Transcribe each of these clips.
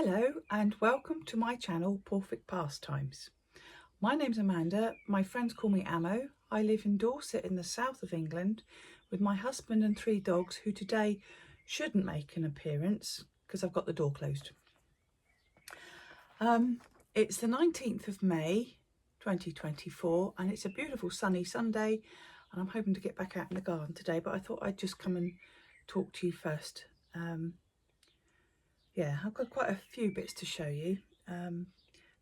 Hello and welcome to my channel Perfect Pastimes. My name's Amanda, my friends call me Amo. I live in Dorset in the south of England with my husband and 3 dogs who today shouldn't make an appearance because I've got the door closed. It's the 19th of May 2024 and it's a beautiful sunny Sunday and I'm hoping to get back out in the garden today, but I thought I'd just come and talk to you first. Yeah, I've got quite a few bits to show you.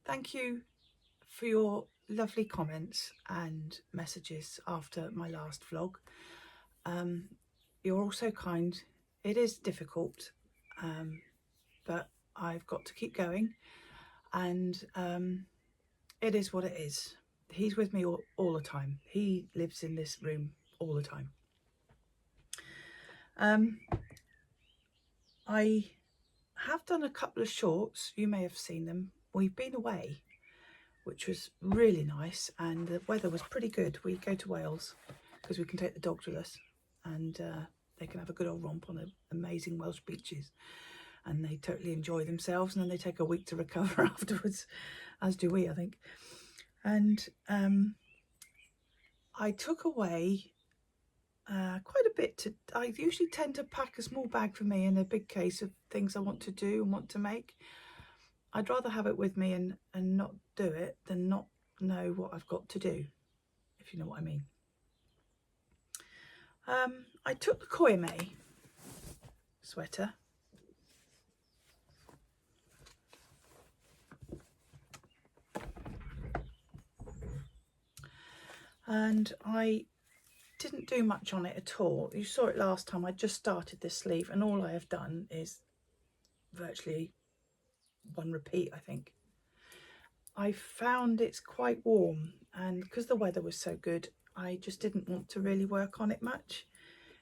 Thank you for your lovely comments and messages after my last vlog. You're all so kind. It is difficult, but I've got to keep going, and it is what it is. He's with me all the time. He lives in this room all the time. I have done a couple of shorts, you may have seen them. We've been away, which was really nice, and the weather was pretty good. We go to Wales because we can take the dogs with us, and they can have a good old romp on the amazing Welsh beaches, and they totally enjoy themselves, and then they take a week to recover afterwards, as do we, I think. And I took away quite a bit. I usually tend to pack a small bag for me and a big case of things I want to do and want to make. I'd rather have it with me and not do it than not know what I've got to do, if you know what I mean. I took the Koime sweater, and I didn't do much on it at all. You saw it last time. I just started this sleeve and all I have done is virtually one repeat, I think. I found it's quite warm, and because the weather was so good, I just didn't want to really work on it much.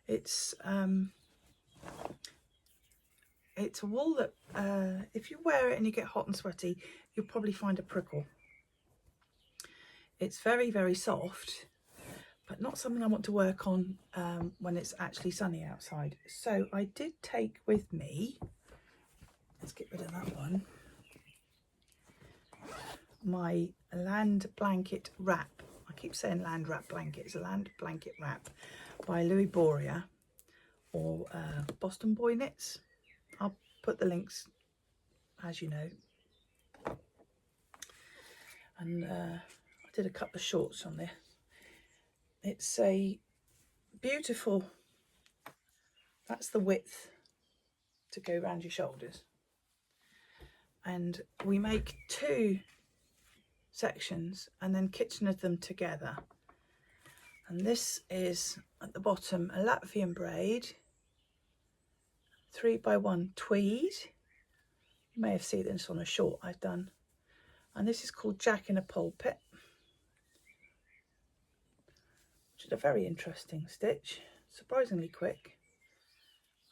It's a wool that if you wear it and you get hot and sweaty, you'll probably find a prickle. It's very, very soft, but not something I want to work on when it's actually sunny outside. So I did take with me, let's get rid of that one, my land blanket wrap. I keep saying land wrap blanket. It's a land blanket wrap by Louis Boria, or Boston Boy Knits. I'll put the links, as you know. And I did a couple of shorts on there. It's a beautiful, that's the width to go around your shoulders. And we make 2 sections and then kitchener them together. And this is at the bottom a Latvian braid, 3x1 tweed. You may have seen this on a short I've done. And this is called Jack in a Pulpit, which is a very interesting stitch, surprisingly quick.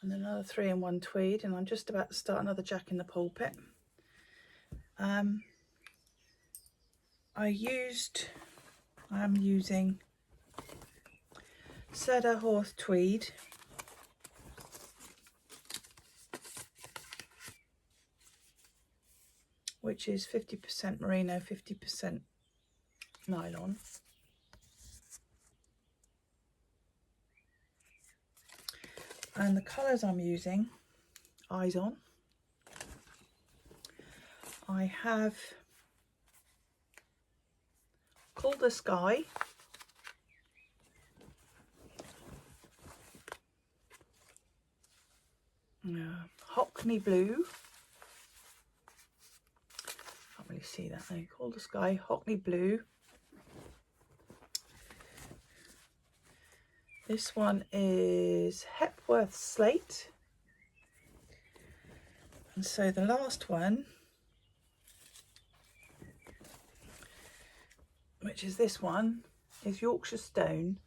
And another 3-in-1 tweed, and I'm just about to start another Jack in the Pulpit. I'm using Cedar Horse tweed, which is 50% merino, 50% nylon. And the colours I'm using, eyes on, I have Called the Sky, Hockney Blue, can't really see that name, Called the Sky, Hockney Blue. This one is Hepworth Slate, and so the last one, which is this one, is Yorkshire Stone.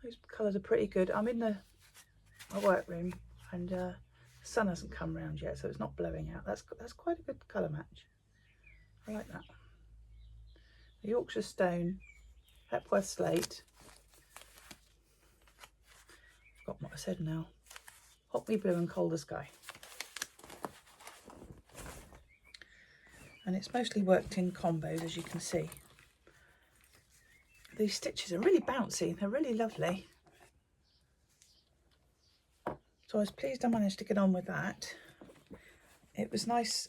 Those colours are pretty good. I'm in my workroom and the sun hasn't come round yet, so it's not blowing out. That's quite a good colour match. I like that. The Yorkshire Stone, Hepworth Slate. I've forgotten what I said now. Hot Me Blue and Colder Sky. And it's mostly worked in combos, as you can see. These stitches are really bouncy, they're really lovely. So I was pleased I managed to get on with that. It was nice,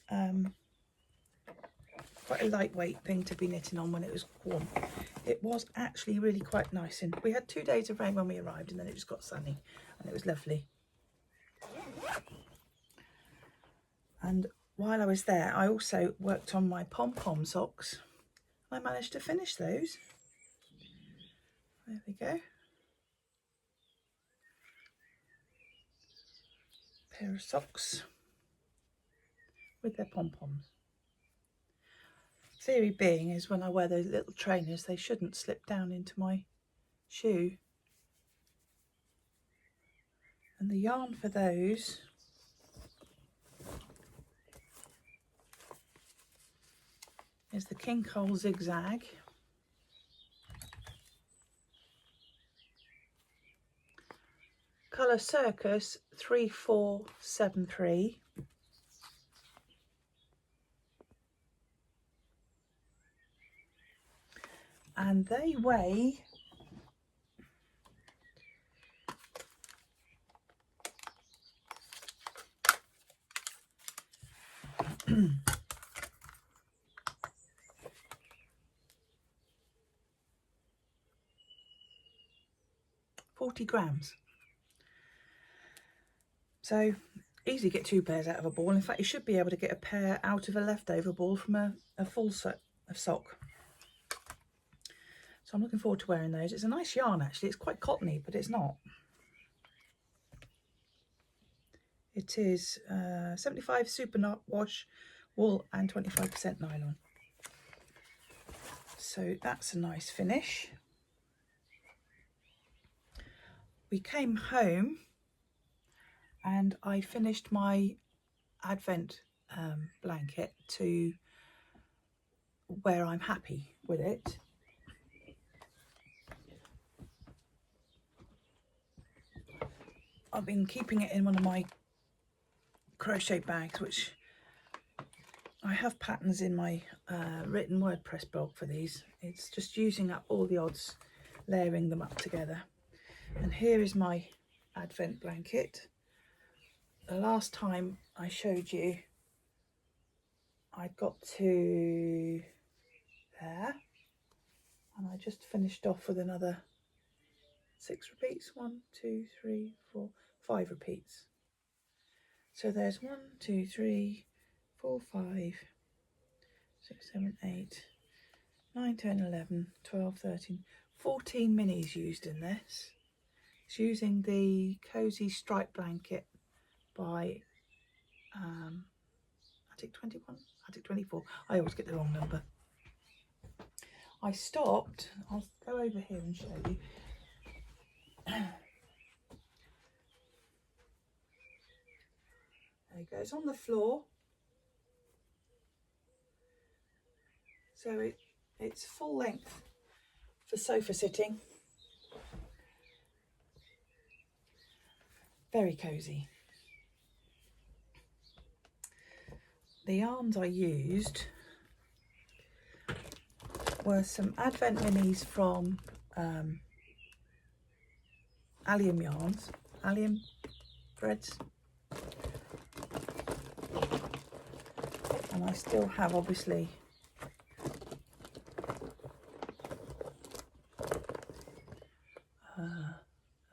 quite a lightweight thing to be knitting on when it was warm. It was actually really quite nice, and we had 2 days of rain when we arrived, and then it just got sunny and it was lovely. And while I was there, I also worked on my pom-pom socks. I managed to finish those. There we go. Pair of socks with their pom-poms. Theory being is when I wear those little trainers, they shouldn't slip down into my shoe. And the yarn for those is the King Cole Zigzag. Colour Circus 3473. And they weigh 40 grams. So easily get 2 pairs out of a ball. In fact, you should be able to get a pair out of a leftover ball from a full set of sock. So I'm looking forward to wearing those. It's a nice yarn actually. It's quite cottony, but it's not. It is 75 superwash wool and 25% nylon. So that's a nice finish. We came home and I finished my Advent blanket to where I'm happy with it. I've been keeping it in one of my crochet bags, which I have patterns in my written WordPress blog for these. It's just using up all the odds, layering them up together. And here is my Advent blanket. The last time I showed you, I got to there, and I just finished off with another 6 repeats. 1, 2, 3, 4, 5 repeats. So there's 1, 2, 3, 4, 5, 6, 7, 8, 9, 10, 11, 12, 13, 14 minis used in this. It's using the Cozy Stripe Blanket by Attic 21, Attic 24. I always get the wrong number. I stopped. I'll go over here and show you. There you go. It's on the floor. So it's full length for sofa sitting. Very cosy. The yarns I used were some Advent minis from Allium Yarns, Allium Threads. And I still have obviously a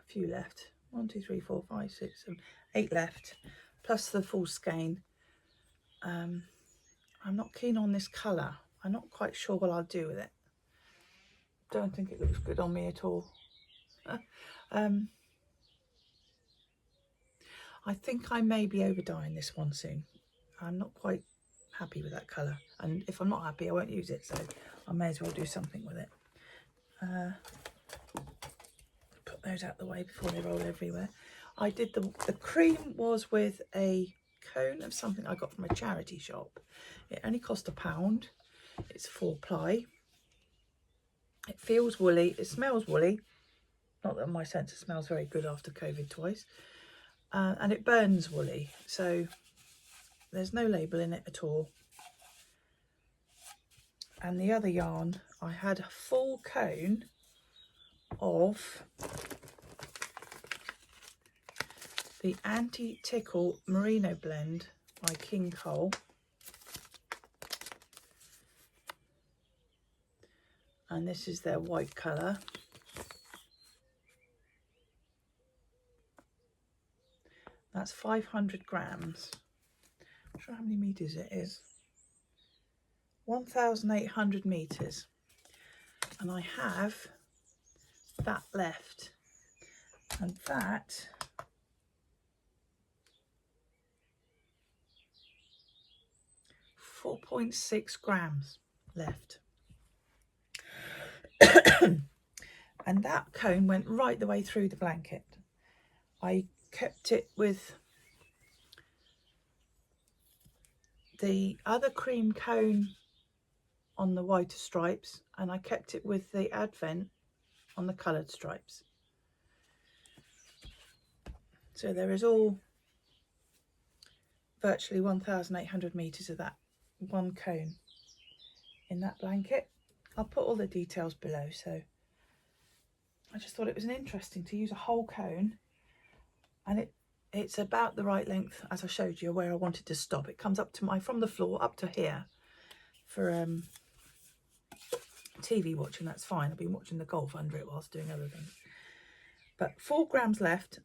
few left. 1, 2, 3, 4, 5, 6, 7, 8 left, plus the full skein. I'm not keen on this colour. I'm not quite sure what I'll do with it. Don't think it looks good on me at all. I think I may be over dyeing this one soon. I'm not quite happy with that colour, and if I'm not happy I won't use it, so I may as well do something with it. Put those out the way before they roll everywhere. I did the cream was with a cone of something I got from a charity shop. It only cost £1. It's 4-ply. It feels woolly, it smells woolly. Not that my sense it smells very good after COVID twice. and it burns woolly, so there's no label in it at all. And the other yarn, I had a full cone of the Anti-Tickle Merino blend by King Cole. And this is their white colour. That's 500 grams. I'm not sure how many meters it is. 1,800 meters. And I have that left. And that .6 grams left. And that cone went right the way through the blanket. I kept it with the other cream cone on the whiter stripes, and I kept it with the Advent on the coloured stripes. So there is all virtually 1,800 meters of that one cone in that blanket. I'll put all the details below. So I just thought it was interesting to use a whole cone, and it's about the right length, as I showed you, where I wanted to stop. It comes up to from the floor up to here for TV watching. That's fine. I've been watching the golf under it whilst doing other things. But 4 grams left.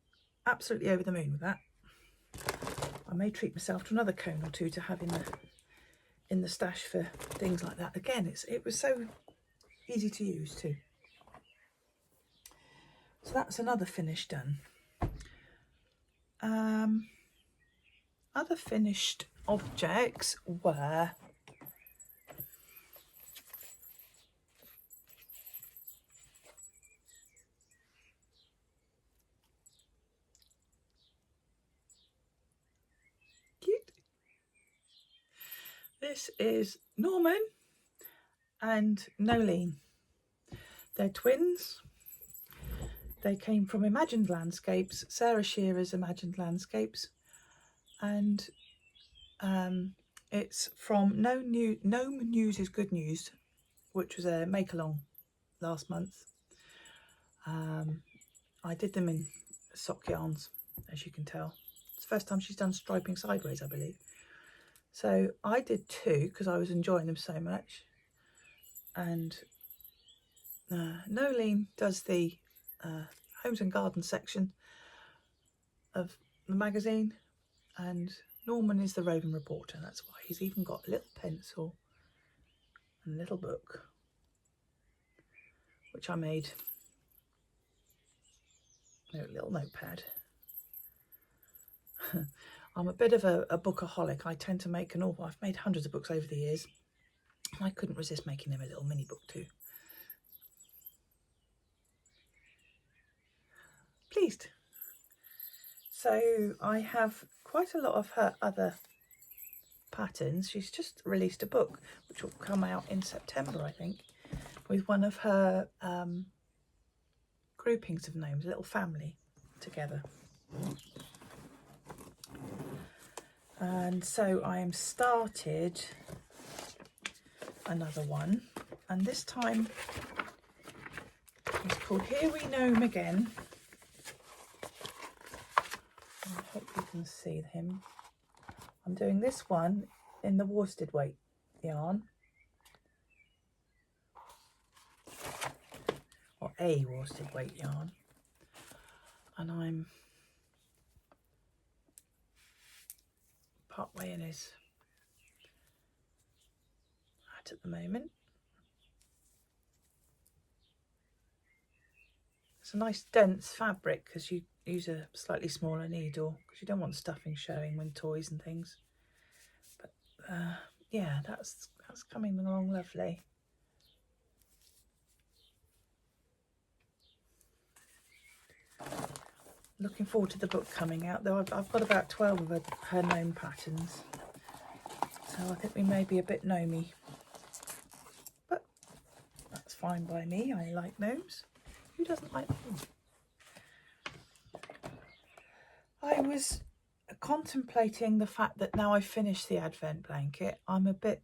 Absolutely over the moon with that. I may treat myself to another cone or two to have in the stash for things like that. Again, it was so easy to use too. So that's another finish done. Other finished objects were cute. This is Norman and Nolene. They're twins. They came from Imagined Landscapes, Sarah Shearer's Imagined Landscapes, and it's from No News is Good News, which was a make-along last month. I did them in sock yarns, as you can tell. It's the first time she's done striping sideways, I believe. So I did 2 because I was enjoying them so much. And Nolene does the Homes and Gardens section of the magazine, and Norman is the roving reporter. That's why he's even got a little pencil and a little book, which I made. A little notepad. I'm a bit of a bookaholic. I tend to make I've made hundreds of books over the years, and I couldn't resist making him a little mini book too. Pleased. So I have quite a lot of her other patterns. She's just released a book which will come out in September, I think, with one of her groupings of gnomes, a little family together. And so I am started another one, and this time it's called Here We Gnome Again. I hope you can see him. I'm doing this one in the worsted weight yarn, or a worsted weight yarn, and I'm part way in his hat at the moment. It's a nice dense fabric because you use a slightly smaller needle because you don't want stuffing showing when toys and things. But yeah, that's coming along lovely. Looking forward to the book coming out, though. I've got about 12 of her gnome patterns, so I think we may be a bit gnomey, but that's fine by me. I like gnomes. Who doesn't like them? I was contemplating the fact that now I've finished the Advent blanket, I'm a bit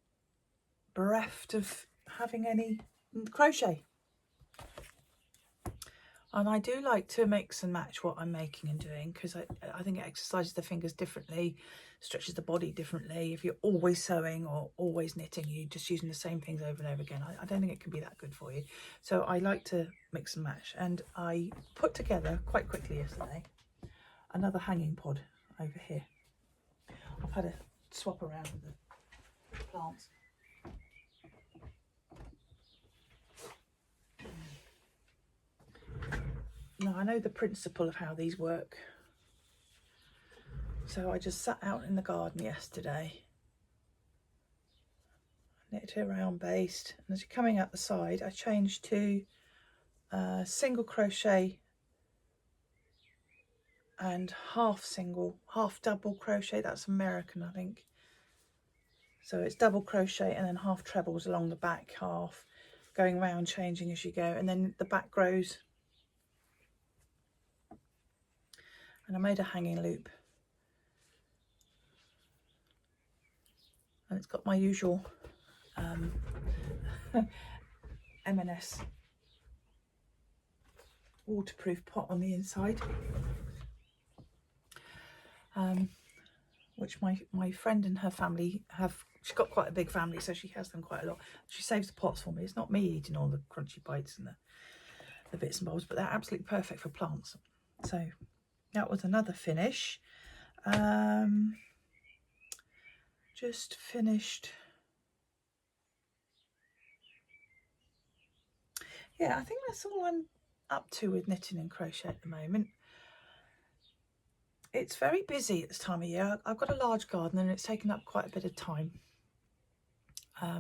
bereft of having any crochet. And I do like to mix and match what I'm making and doing, because I think it exercises the fingers differently, stretches the body differently. If you're always sewing or always knitting, you're just using the same things over and over again. I don't think it can be that good for you. So I like to mix and match. And I put together quite quickly yesterday another hanging pod over here. I've had a swap around with the plants. Now, I know the principle of how these work. So I just sat out in the garden yesterday, knit a round based, and as you're coming up the side, I changed to single crochet and half double crochet. That's American, I think. So it's double crochet and then half trebles along the back half, going round, changing as you go, and then the back grows. And I made a hanging loop, and it's got my usual M&S waterproof pot on the inside, which my friend and her family have. She's got quite a big family, so she has them quite a lot. She saves the pots for me. It's not me eating all the crunchy bites and the bits and bobs, but they're absolutely perfect for plants. So that was another finish. Just finished. Yeah, I think that's all I'm up to with knitting and crochet at the moment. It's very busy at this time of year. I've got a large garden and it's taken up quite a bit of time.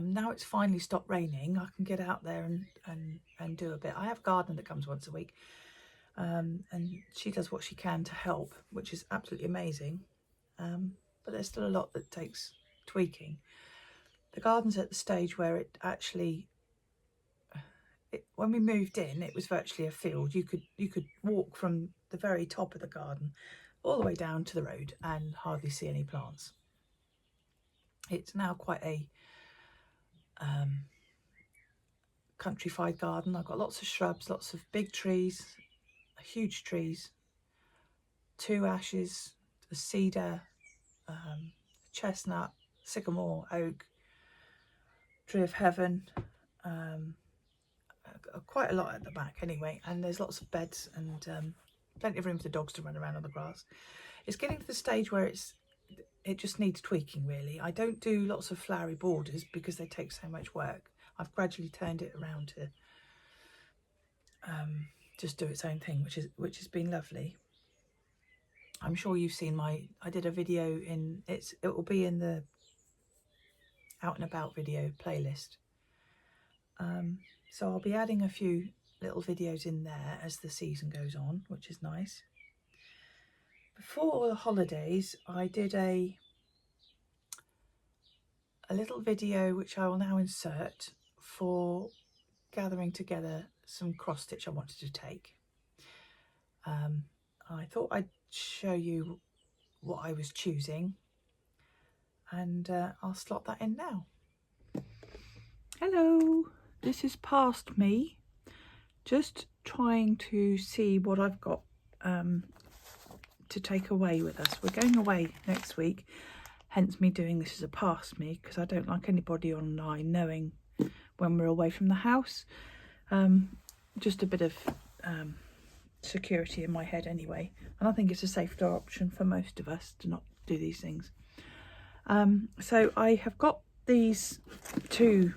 Now it's finally stopped raining, I can get out there and do a bit. I have a gardener that comes once a week, and she does what she can to help, which is absolutely amazing. But there's still a lot that takes tweaking. The garden's at the stage where it actually, when we moved in, it was virtually a field. You could walk from the very top of the garden all the way down to the road and hardly see any plants. It's now quite a countrified garden. I've got lots of shrubs, lots of big trees, huge trees, 2 ashes, a cedar, chestnut, sycamore, oak, tree of heaven, quite a lot at the back anyway, and there's lots of beds and plenty of room for the dogs to run around on the grass. It's getting to the stage where it just needs tweaking, really. I don't do lots of flowery borders because they take so much work. I've gradually turned it around to just do its own thing, which has been lovely. I'm sure you've seen I did a video it will be in the out and about video playlist. So I'll be adding a few little videos in there as the season goes on, which is nice. Before the holidays, I did a little video which I will now insert for gathering together some cross stitch I wanted to take. I thought I'd show you what I was choosing, and I'll slot that in now. Hello, this is past me, just trying to see what I've got to take away with us. We're going away next week, hence me doing this as a past me, because I don't like anybody online knowing when we're away from the house. Just a bit of security in my head anyway, and I think it's a safer option for most of us to not do these things. So I have got these two.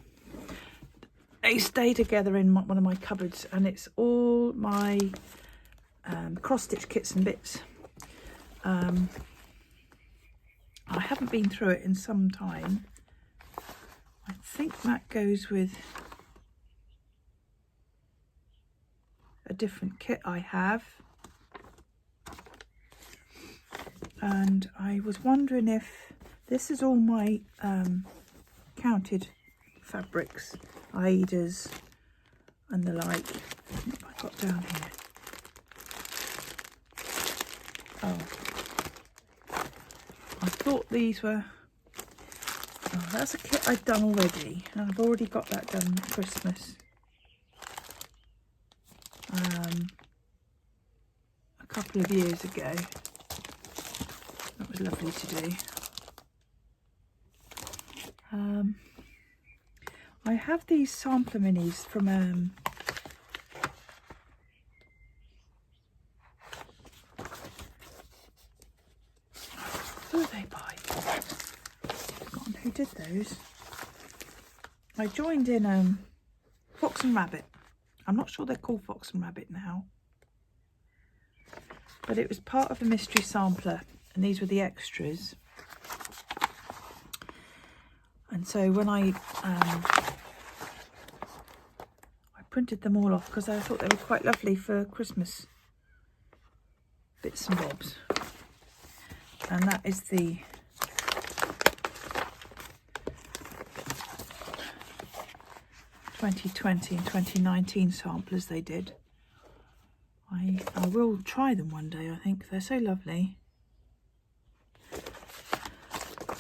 They stay together in one of my cupboards, and it's all my cross stitch kits and bits. I haven't been through it in some time. I think that goes with a different kit I have, and I was wondering if this is all my counted fabrics, Aidas and the like. What have I got down here? Oh, I thought these were, oh, that's a kit I've done already. And I've already got that done at Christmas. A couple of years ago. That was lovely to do. I have these sampler minis from who are they by? I've forgotten who did those. I joined in Fox and Rabbit. I'm not sure they're called Fox and Rabbit now, but it was part of a mystery sampler, and these were the extras. And so when I printed them all off because I thought they were quite lovely for Christmas bits and bobs. And that is the (2020 and 2019) samplers they did. I will try them one day. I think they're so lovely,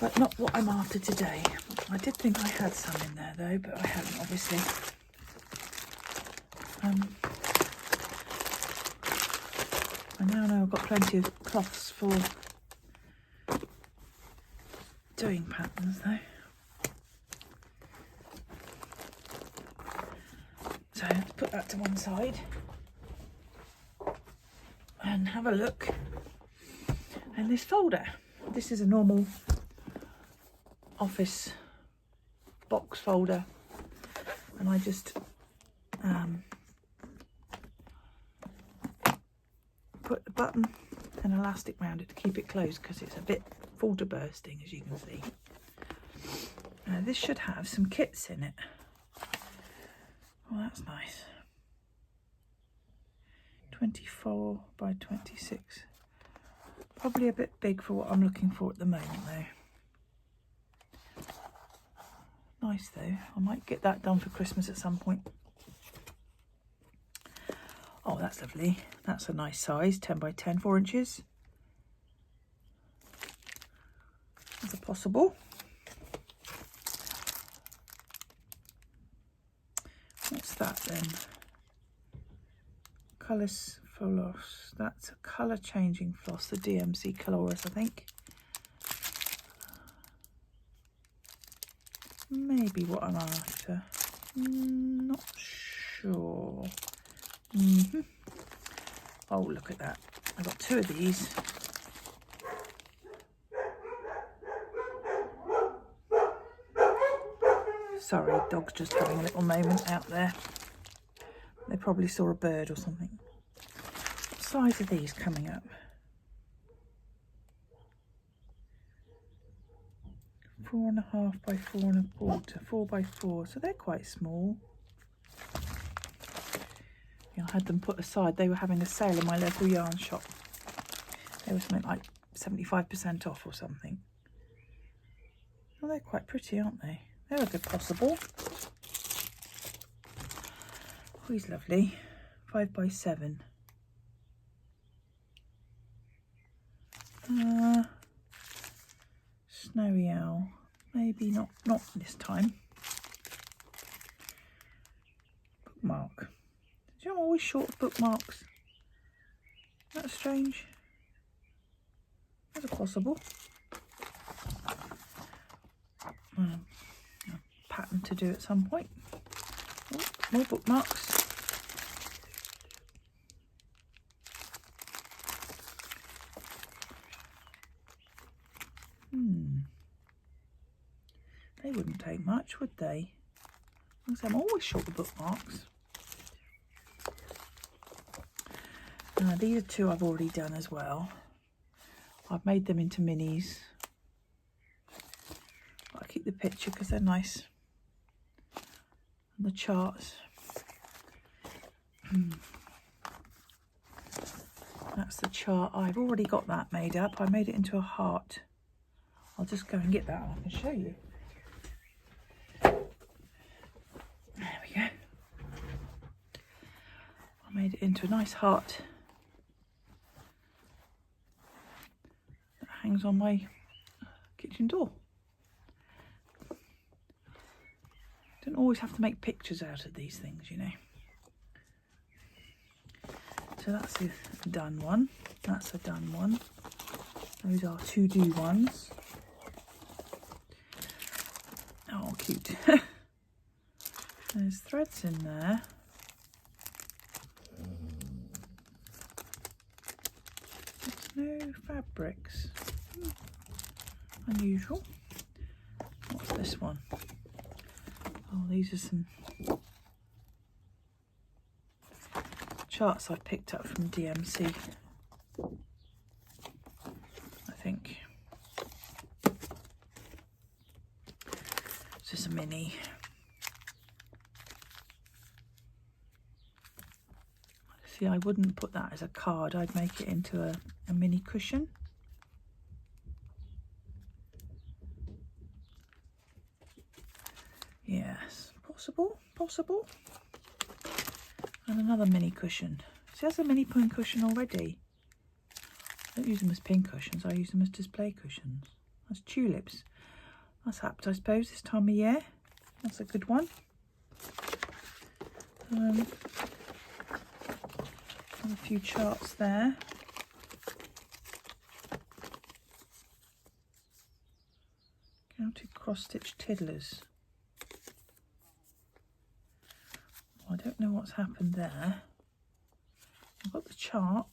but not what I'm after today. I did think I had some in there though, but I haven't, obviously. I now know I've got plenty of cloths for doing patterns though. So let's put that to one side and have a look. And this folder, this is a normal office box folder, and I just put the button and elastic around it to keep it closed because it's a bit full to bursting, as you can see. This should have some kits in it. Oh, that's nice. 24 by 26. Probably a bit big for what I'm looking for at the moment though. Nice though. I might get that done for Christmas at some point. Oh, that's lovely. That's a nice size, 10 by 10, 4 inches. That's a possible. What's that then? Colours floss. That's a colour changing floss, the DMC Colorus, I think. Maybe what I'm after. Not sure. Oh, look at that. I've got 2 of these. Sorry, dog's just having a little moment out there. They probably saw a bird or something. What size are these coming up? 4.5 by 4.25, 4 by 4. So they're quite small. Yeah, I had them put aside. They were having a sale in my local yarn shop. They were something like 75% off or something. Well, they're quite pretty, aren't they? They're a good possible. Oh, he's lovely. 5 by 7. Snowy owl. Maybe not this time. Bookmark. Do you know I'm always short of bookmarks? Isn't that strange? That's a possible. A pattern to do at some point. Oh, more bookmarks. They wouldn't take much, would they? I'm always short of bookmarks. These are 2 I've already done as well. I've made them into minis. But I keep the picture because they're nice. And the charts. That's the chart. I've already got that made up. I made it into a heart. I'll just go and get that and I can show you. There we go. I made it into a nice heart that hangs on my kitchen door. Don't always have to make pictures out of these things, you know. So that's a done one. That's a done one. Those are to-do ones. Oh, cute. There's threads in there. There's no fabrics. Unusual. What's this one? Oh, these are some charts I've picked up from DMC, I think. This is a mini. See, I wouldn't put that as a card. I'd make it into a mini cushion. Yes, possible. And another mini cushion. See, that's a mini pin cushion already. I don't use them as pin cushions, I use them as display cushions. That's tulips. That's apt, I suppose, this time of year. That's a good one. A few charts there. Counted cross-stitch tiddlers. I don't know what's happened there. I've got the chart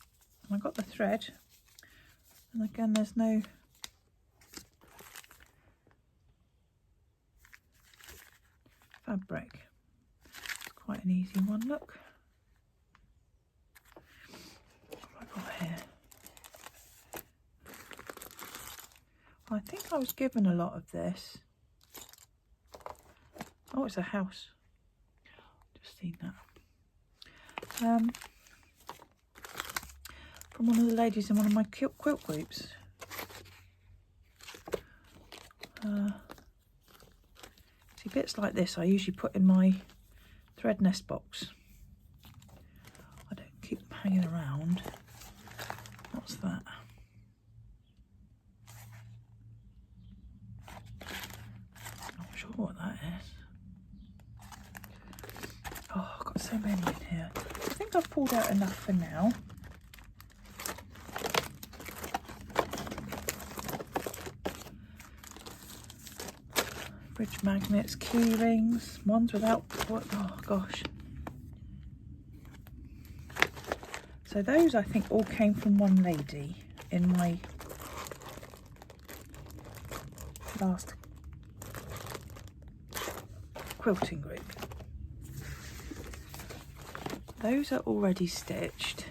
and I've got the thread, and again there's no fabric. It's quite an easy one, look. What have I got here? I think I was given a lot of this. Oh, it's a house. Just seen that. From one of the ladies in one of my quilt groups. See, bits like this I usually put in my thread nest box. I don't keep them hanging around. What's that? Not sure what that is. Oh, I've got so many in here. I think I've pulled out enough for now. Fridge magnets, key rings, ones without, what, oh gosh. So those I think all came from one lady in my last quilting group. Those are already stitched.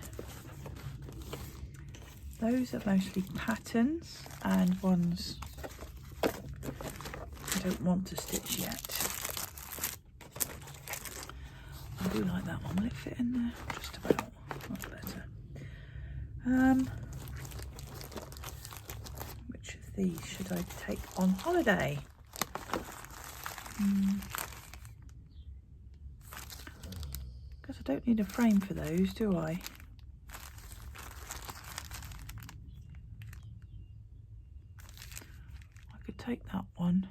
Those are mostly patterns and ones I don't want to stitch yet. I do like that one. Will it fit in there? Just about. That's better. Which of these should I take on holiday? Because I don't need a frame for those, do I? I could take that one.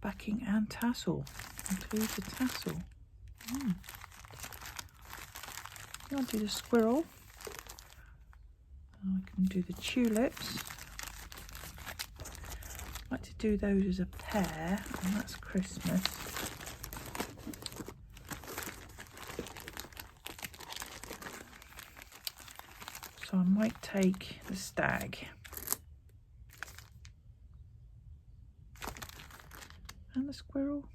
Backing and tassel. Include the tassel. I'll do the squirrel. I can do the tulips. I like to do those as a pair, and that's Christmas. So I might take the stag. And the squirrel.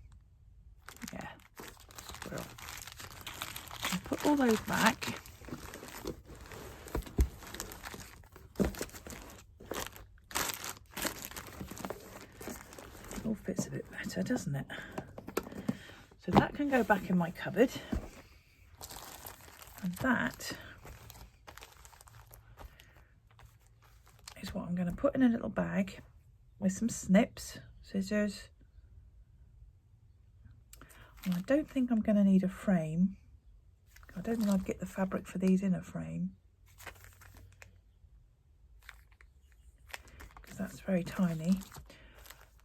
Yeah, squirrel. I'll put all those back. It all fits a bit better, doesn't it? So that can go back in my cupboard. And that is what I'm going to put in a little bag with some snips, scissors. And I don't think I'm going to need a frame. I don't think I'd get the fabric for these in a frame. that's very tiny.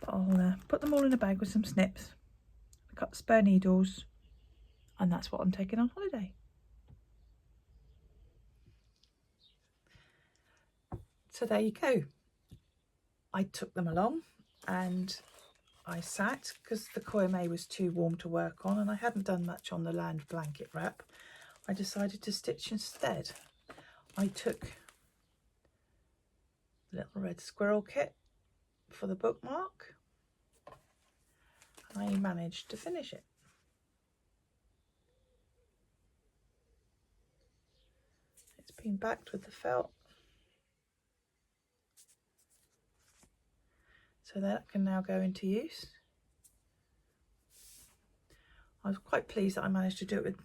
But I'll put them all in a bag with some snips, a couple of spare needles, and that's what I'm taking on holiday. So there you go. I took them along and I sat, because the koime was too warm to work on and I hadn't done much on the land blanket wrap. I decided to stitch instead. I took the little red squirrel kit for the bookmark. I managed to finish it. It's been backed with the felt, so that can now go into use. I was quite pleased that I managed to do it with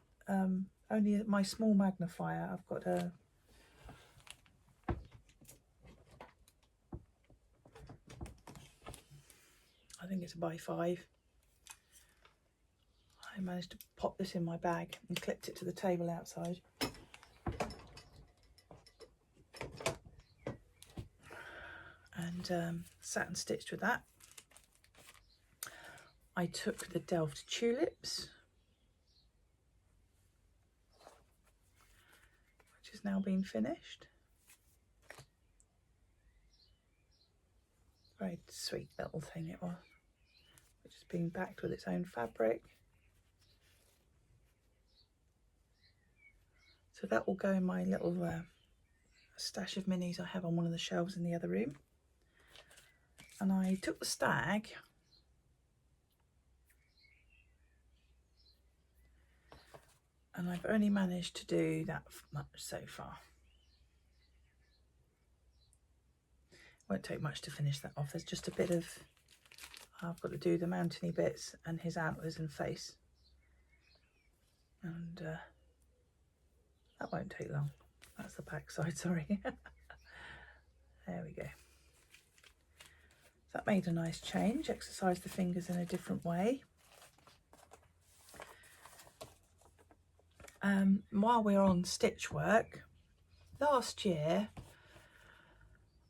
only my small magnifier. I've got a I think it's a by 5. I managed to pop this in my bag and clipped it to the table outside. And sat and stitched with that. I took the Delft tulips, which has now been finished. Very sweet little thing it was, which has been backed with its own fabric. So that will go in my little stash of minis I have on one of the shelves in the other room. And I took the stag and I've only managed to do that much so far. Won't take much to finish that off. There's just a bit of, I've got to do the mountainy bits and his antlers and face, and that won't take long. That's the back side, sorry. There we go. That made a nice change, exercised the fingers in a different way. While we're on stitch work, last year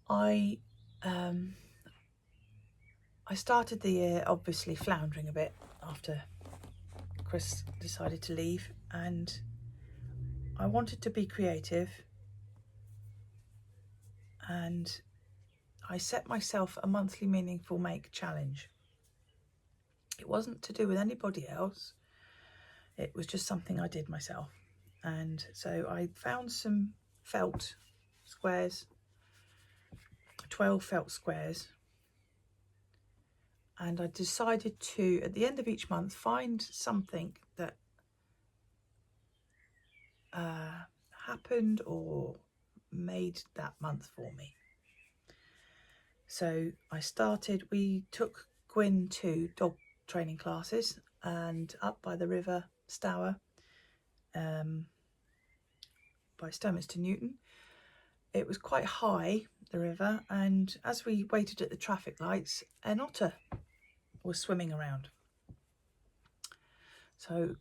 I started the year obviously floundering a bit after Chris decided to leave, and I wanted to be creative, and I set myself a monthly meaningful make challenge. It wasn't to do with anybody else, it was just something I did myself. And so I found some felt squares, 12 felt squares, and I decided to, at the end of each month, find something that happened or made that month for me. So we took Gwyn to dog training classes, and up by the river Stour, by Sturminster Newton. It was quite high, the river, and as we waited at the traffic lights, an otter was swimming around. So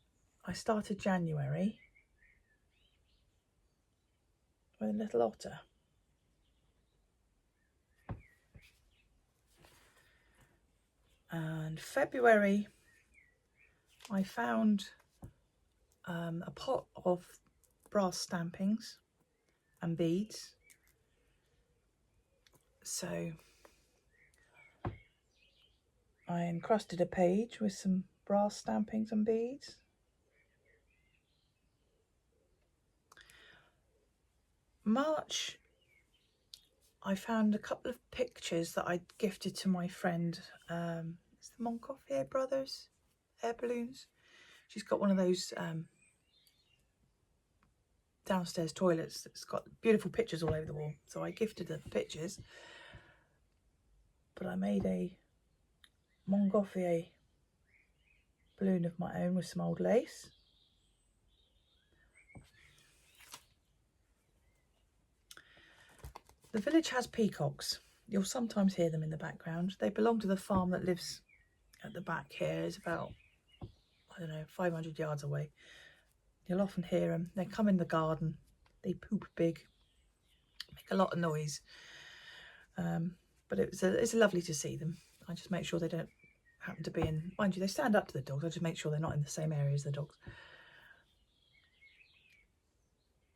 I started January with a little otter. And February, I found a pot of brass stampings and beads. So I encrusted a page with some brass stampings and beads. March, I found a couple of pictures that I'd gifted to my friend. It's the Montgolfier brothers air balloons. She's got one of those downstairs toilets that's got beautiful pictures all over the wall. So I gifted her the pictures. But I made a Montgolfier balloon of my own with some old lace. The village has peacocks. You'll sometimes hear them in the background. They belong to the farm that lives at the back here. It's about, I don't know, 500 yards away. You'll often hear them. They come in the garden. They poop big, make a lot of noise. but it's lovely to see them. I just make sure they don't happen to be in, mind you, they stand up to the dogs. I just make sure they're not in the same area as the dogs.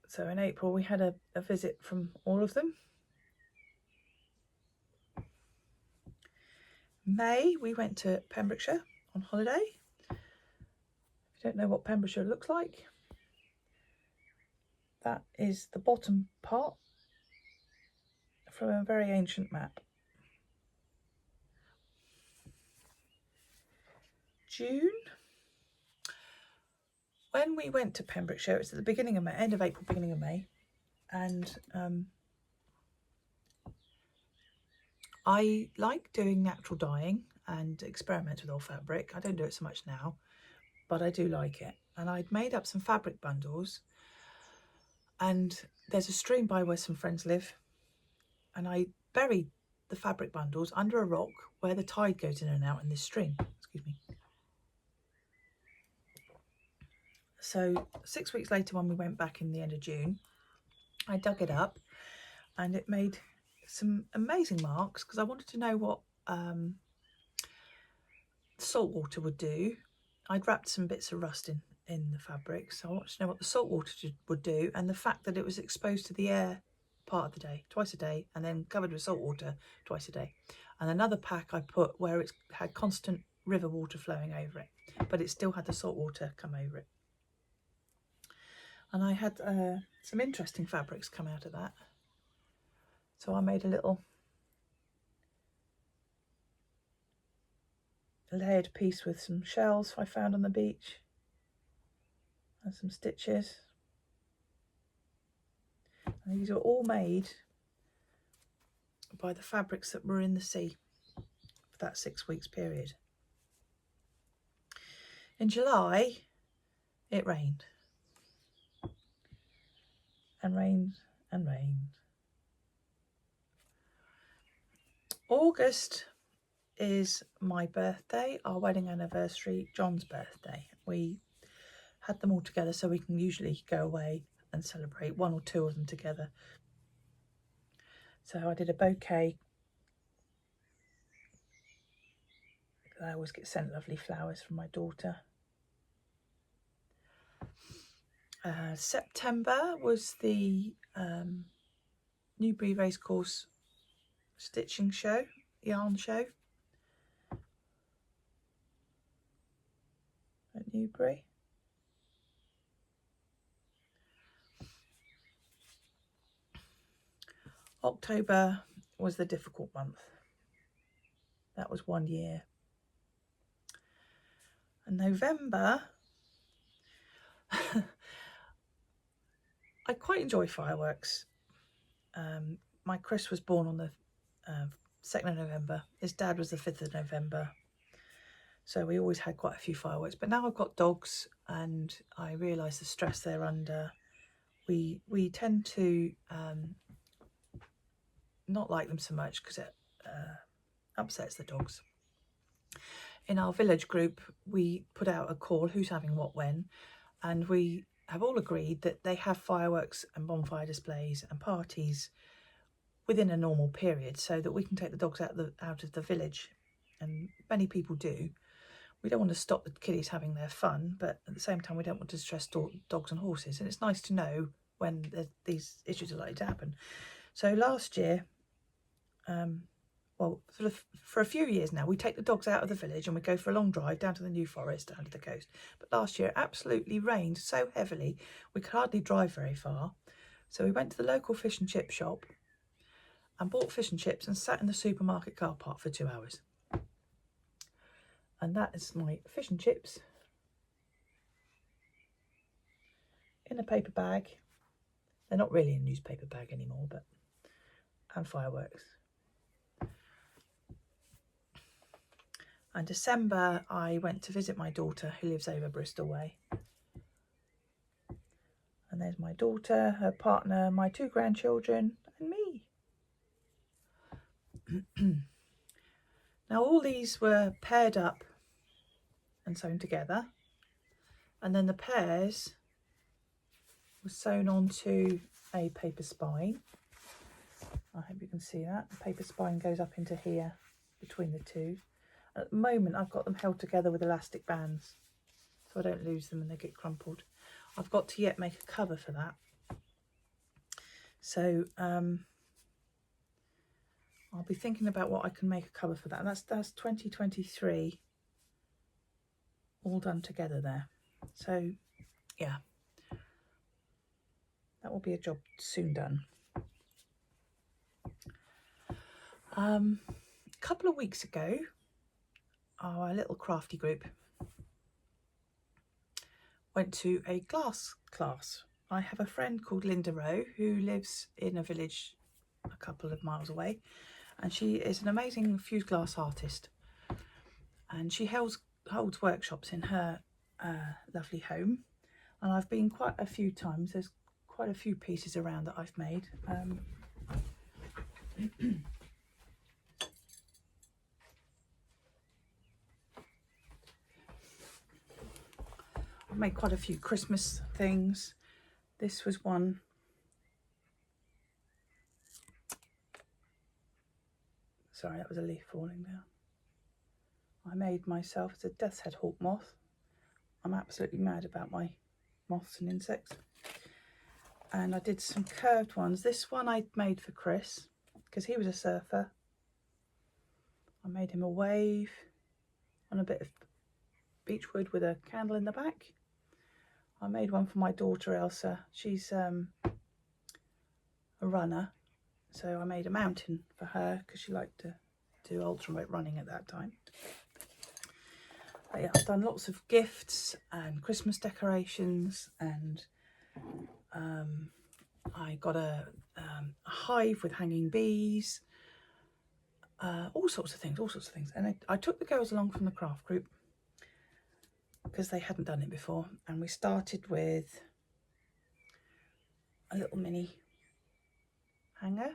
So in April we had a visit from all of them. May we went to Pembrokeshire on holiday. If you don't know what Pembrokeshire looks like, that is the bottom part from a very ancient map. June, when we went to Pembrokeshire, it's at the beginning of May, end of April, beginning of May, and I like doing natural dyeing and experiment with old fabric. I don't do it so much now, but I do like it. And I'd made up some fabric bundles, and there's a stream by where some friends live, and I buried the fabric bundles under a rock where the tide goes in and out in this stream. Excuse me. So 6 weeks later, when we went back in the end of June, I dug it up and it made some amazing marks, because I wanted to know what salt water would do. I'd wrapped some bits of rust in the fabric, so I wanted to know what the salt water would do, and the fact that it was exposed to the air part of the day, twice a day, and then covered with salt water twice a day. And another pack I put where it had constant river water flowing over it, but it still had the salt water come over it. And I had some interesting fabrics come out of that. So I made a little layered piece with some shells I found on the beach and some stitches. And these were all made by the fabrics that were in the sea for that 6 weeks period. In July, it rained. And rained and rained. August is my birthday, our wedding anniversary, John's birthday. We had them all together so we can usually go away and celebrate, one or two of them together. So I did a bouquet. I always get sent lovely flowers from my daughter. September was the Newbury Racecourse stitching show, yarn show at Newbury. October was the difficult month. That was 1 year. And November, I quite enjoy fireworks. My Chris was born on the 2nd of November. His dad was the 5th of November. So we always had quite a few fireworks. But now I've got dogs and I realise the stress they're under. We tend to not like them so much because it upsets the dogs. In our village group, we put out a call, who's having what when, and we have all agreed that they have fireworks and bonfire displays and parties within a normal period so that we can take the dogs out of the village, and many people do. We don't want to stop the kiddies having their fun, but at the same time we don't want to stress dogs and horses, and it's nice to know when these issues are likely to happen. So last year, well, for a few years now, we take the dogs out of the village and we go for a long drive down to the New Forest, down to the coast. But last year it absolutely rained so heavily we could hardly drive very far. So we went to the local fish and chip shop and bought fish and chips and sat in the supermarket car park for 2 hours. And that is my fish and chips in a paper bag. They're not really a newspaper bag anymore, but and fireworks. And December, I went to visit my daughter who lives over Bristol way. And there's my daughter, her partner, my 2 grandchildren, and me. Now all these were paired up and sewn together. And then the pairs were sewn onto a paper spine. I hope you can see that. The paper spine goes up into here between the two. At the moment I've got them held together with elastic bands so I don't lose them and they get crumpled. I've got to yet make a cover for that. So I'll be thinking about what I can make a cover for that. And that's 2023 all done together there. So yeah, that will be a job soon done. A couple of weeks ago, our little crafty group went to a glass class. I have a friend called Linda Rowe who lives in a village a couple of miles away, and she is an amazing fused glass artist, and she holds workshops in her lovely home, and I've been quite a few times. There's quite a few pieces around that I've made. I've made quite a few Christmas things. This was one. Sorry, that was a leaf falling down. I made myself as a death's head hawk moth. I'm absolutely mad about my moths and insects. And I did some curved ones. This one I made for Chris because he was a surfer. I made him a wave on a bit of beech wood with a candle in the back. I made one for my daughter Elsa. She's a runner, so I made a mountain for her because she liked to do ultramarathon running at that time. But yeah, I've done lots of gifts and Christmas decorations, and I got a hive with hanging bees, all sorts of things. And I took the girls along from the craft group because they hadn't done it before, and we started with a little mini hanger.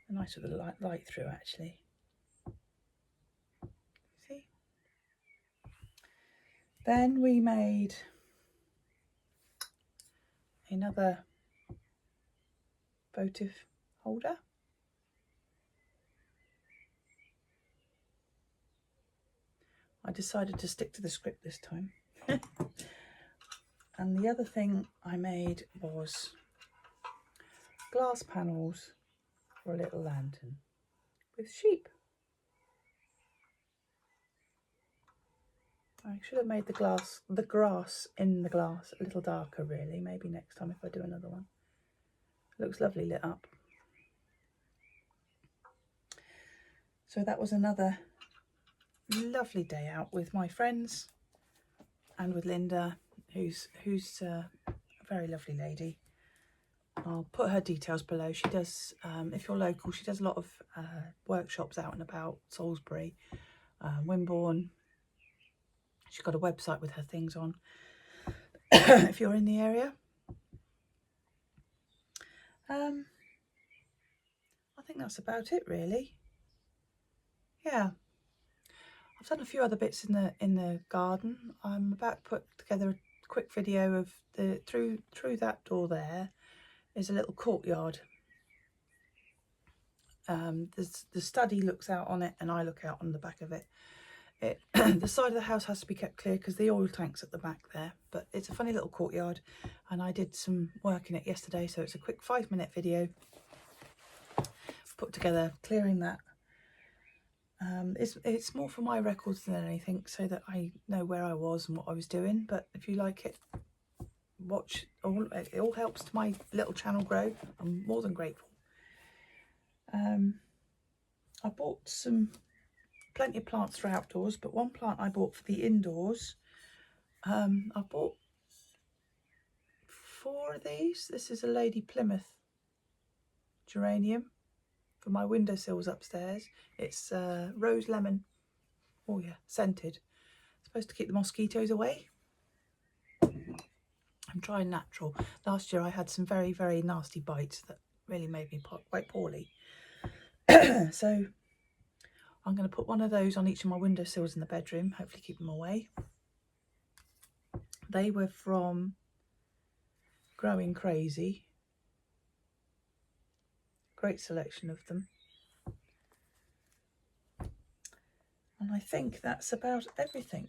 A nice little light through actually. See? Then we made another votive holder. I decided to stick to the script this time. And the other thing I made was glass panels for a little lantern with sheep. I should have made the grass in the glass a little darker really, maybe next time if I do another one. It looks lovely lit up. So that was another lovely day out with my friends and with Linda, who's a very lovely lady. I'll put her details below. She does, if you're local, she does a lot of workshops out and about Salisbury, Wimborne. She's got a website with her things on if you're in the area. I think that's about it really. Yeah, I've done a few other bits in the garden. I'm about to put together a quick video of the through that door there is a little courtyard. The study looks out on it and I look out on the back of it. The side of the house has to be kept clear because the oil tank's at the back there, but it's a funny little courtyard and I did some work in it yesterday, so it's a quick 5-minute video put together clearing that. It's more for my records than anything, so that I know where I was and what I was doing, but if you like it, watch. It all helps to my little channel grow. I'm more than grateful. I bought plenty of plants for outdoors, but one plant I bought for the indoors. I bought 4 of these. This is a Lady Plymouth geranium for my windowsills upstairs. It's rose lemon. Oh yeah, scented. Supposed to keep the mosquitoes away. I'm trying natural. Last year I had some very, very nasty bites that really made me quite poorly. So I'm going to put one of those on each of my windowsills in the bedroom, hopefully keep them away. They were from Growing Crazy. great selection of them. And I think that's about everything.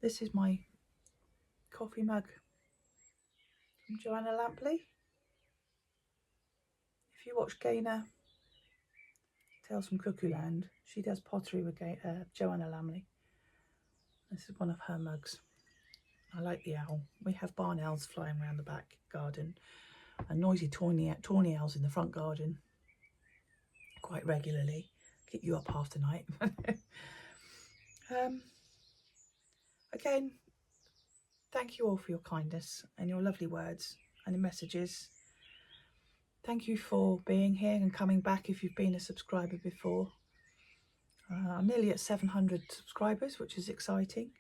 This is my coffee mug from Joanna Lampley. If you watch Gaynor Tales from Cuckoo Land, she does pottery with Joanna Lampley. This is one of her mugs. I like the owl. We have barn owls flying around the back garden and noisy tawny owls in the front garden quite regularly. Keep you up half the night. Again, thank you all for your kindness and your lovely words and the messages. Thank you for being here and coming back if you've been a subscriber before. I'm nearly at 700 subscribers, which is exciting.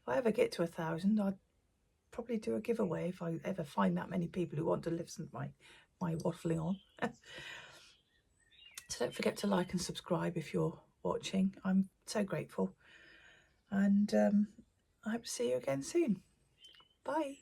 If I ever get to 1,000, I'd probably do a giveaway if I ever find that many people who want to listen to my waffling on. So don't forget to like and subscribe if you're watching. I'm so grateful. And I hope to see you again soon. Bye.